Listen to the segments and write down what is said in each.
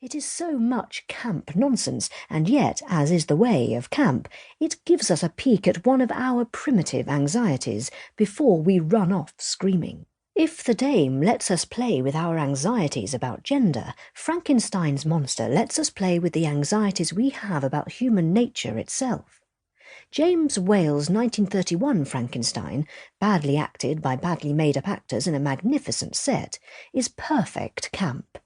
It is so much camp nonsense, and yet, as is the way of camp, it gives us a peek at one of our primitive anxieties before we run off screaming. If the dame lets us play with our anxieties about gender, Frankenstein's monster lets us play with the anxieties we have about human nature itself. James Whale's 1931 Frankenstein, badly acted by badly made-up actors in a magnificent set, is perfect camp.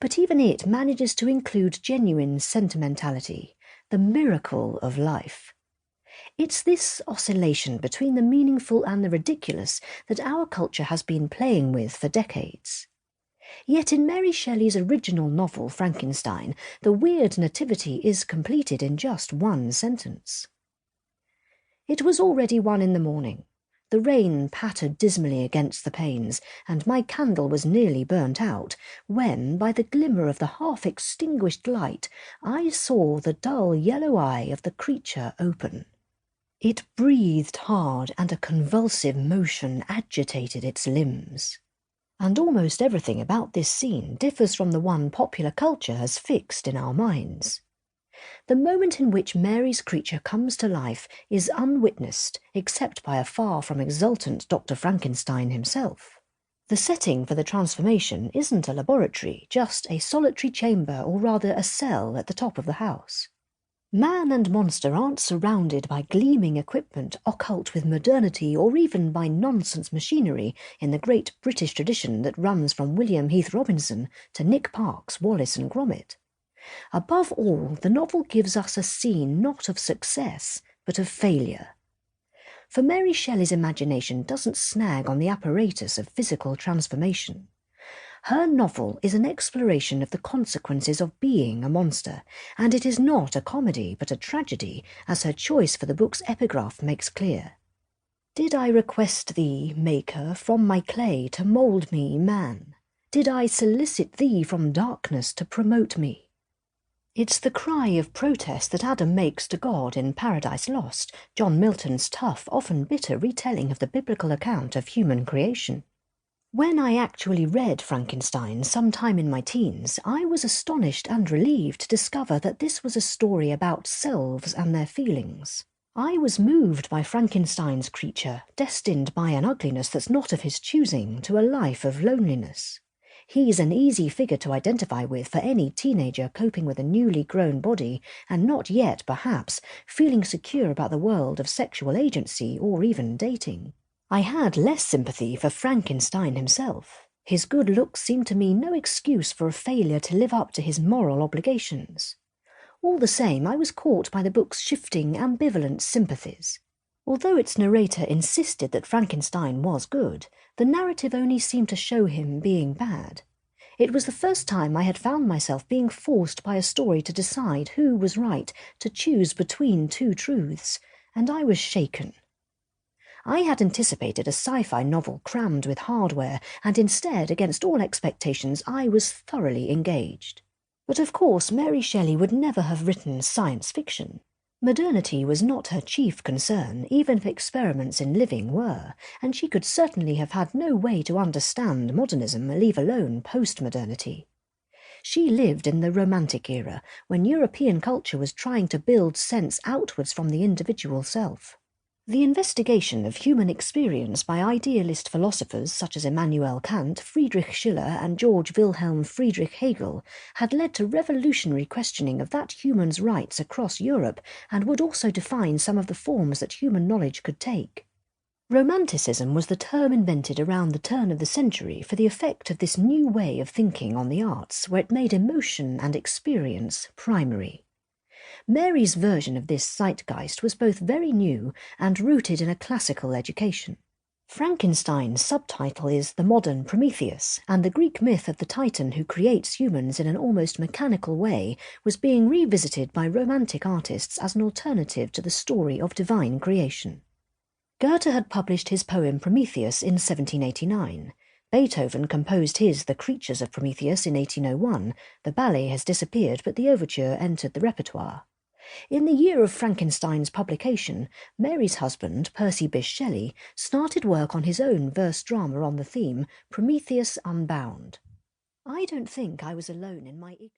But even it manages to include genuine sentimentality, the miracle of life. It's this oscillation between the meaningful and the ridiculous that our culture has been playing with for decades. Yet in Mary Shelley's original novel Frankenstein, the weird nativity is completed in just one sentence. It was already 1 a.m. The rain pattered dismally against the panes, and my candle was nearly burnt out, when, by the glimmer of the half-extinguished light, I saw the dull yellow eye of the creature open. It breathed hard, and a convulsive motion agitated its limbs. And almost everything about this scene differs from the one popular culture has fixed in our minds. The moment in which Mary's creature comes to life is unwitnessed, except by a far from exultant Dr. Frankenstein himself. The setting for the transformation isn't a laboratory, just a solitary chamber, or rather a cell at the top of the house. Man and monster aren't surrounded by gleaming equipment occult with modernity or even by nonsense machinery in the great British tradition that runs from William Heath Robinson to Nick Park's Wallace and Gromit. Above all, the novel gives us a scene not of success, but of failure. For Mary Shelley's imagination doesn't snag on the apparatus of physical transformation. Her novel is an exploration of the consequences of being a monster, and it is not a comedy but a tragedy, as her choice for the book's epigraph makes clear. Did I request thee, Maker, from my clay to mould me, man? Did I solicit thee from darkness to promote me? It's the cry of protest that Adam makes to God in Paradise Lost, John Milton's tough, often bitter retelling of the biblical account of human creation. When I actually read Frankenstein sometime in my teens, I was astonished and relieved to discover that this was a story about selves and their feelings. I was moved by Frankenstein's creature, destined by an ugliness that's not of his choosing to a life of loneliness. He's an easy figure to identify with for any teenager coping with a newly grown body and not yet, perhaps, feeling secure about the world of sexual agency or even dating. I had less sympathy for Frankenstein himself. His good looks seemed to me no excuse for a failure to live up to his moral obligations. All the same, I was caught by the book's shifting, ambivalent sympathies. Although its narrator insisted that Frankenstein was good, the narrative only seemed to show him being bad. It was the first time I had found myself being forced by a story to decide who was right, to choose between two truths, and I was shaken. I had anticipated a sci-fi novel crammed with hardware, and instead, against all expectations, I was thoroughly engaged. But of course Mary Shelley would never have written science fiction. Modernity was not her chief concern, even if experiments in living were, and she could certainly have had no way to understand modernism, leave alone postmodernity. She lived in the Romantic era, when European culture was trying to build sense outwards from the individual self. The investigation of human experience by idealist philosophers such as Immanuel Kant, Friedrich Schiller and George Wilhelm Friedrich Hegel had led to revolutionary questioning of that human's rights across Europe and would also define some of the forms that human knowledge could take. Romanticism was the term invented around the turn of the century for the effect of this new way of thinking on the arts, where it made emotion and experience primary. Mary's version of this zeitgeist was both very new and rooted in a classical education. Frankenstein's subtitle is The Modern Prometheus, and the Greek myth of the Titan who creates humans in an almost mechanical way was being revisited by Romantic artists as an alternative to the story of divine creation. Goethe had published his poem Prometheus in 1789. Beethoven composed his The Creatures of Prometheus in 1801. The ballet has disappeared, but the overture entered the repertoire. In the year of Frankenstein's publication, Mary's husband, Percy Bysshe Shelley, started work on his own verse drama on the theme Prometheus Unbound. I don't think I was alone in my ignorance.